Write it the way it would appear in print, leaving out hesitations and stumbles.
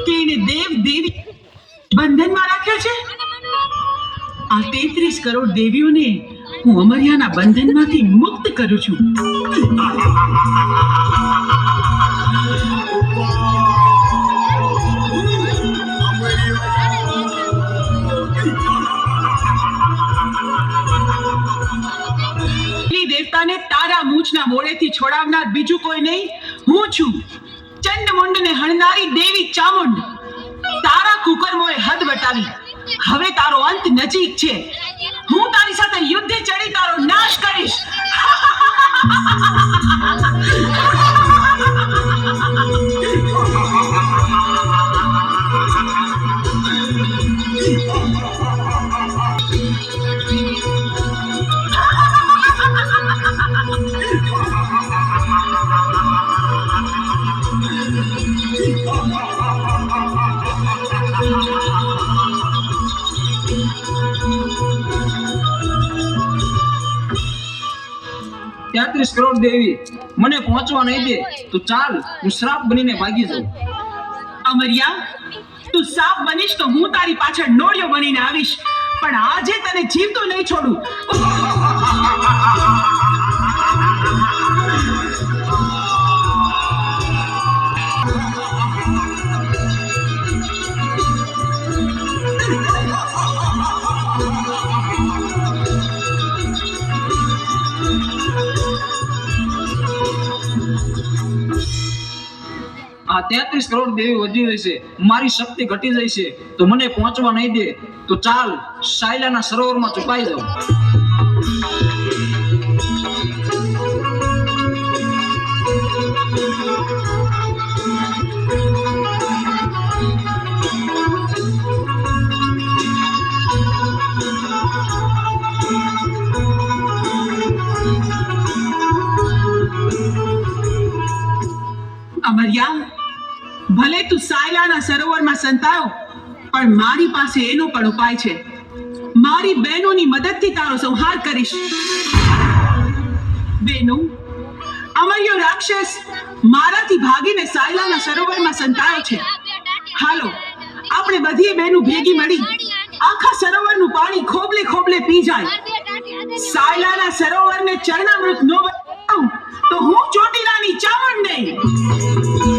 કે એને દેવ દેવી બંધનમાં રાખ્યા છે? આ 33 કરોડ દેવીઓને હું અમરિયાના બંધનમાંથી મુક્ત કરું છું. દેવતાને તારા મૂછના મોડેથી છોડાવનાર બીજું કોઈ નહીં, હું છું. ચંડમુંડને હણનારી દેવી ચામુંડ. તારા કુકર્મોએ હદ વટાવી. હવે તારો અંત નજીક છે. હું તારી સાથે યુદ્ધે ચડી તારો નાશ કરીશ. તેત્રીસ કરોડ દેવી મને પહોંચવા નહીં દે તો ચાલ હું શ્રાપ બનીને ભાગી જાઉં. અમરિયા, તું સાપ બનીશ તો હું તારી પાછળ નોળિયો બનીને આવીશ, પણ આજે તને જીવતો નહીં છોડું. આ 33 કરોડ દેવી વધી રહી છે, મારી શક્તિ ઘટી જાય છે, તો મને પહોંચવા નહીં દે તો ચાલ સાયલાના સરોવરમાં છુપાઈ જાઉં. અમરિયા, ભલે તું સાયલાના સરોવરમાં સંતાયો, પણ મારી પાસે એનો પણ ઉપાય છે. મારી બહેનોની મદદથી તારો સંહાર કરીશ. બહેનો, અમરિયો રાક્ષસ મારાથી ભાગીને સાયલાના સરોવરમાં સંતાયો છે. હાલો, આપણે બધી બહેનો ભેગી મળી આખા સરોવરનું પાણી ખોબલે ખોબલે પી જાય. સાયલાના સરોવરને ચરણામૃત ન બનાવું તો હું ચોટીલાની ચામુંડ નહીં.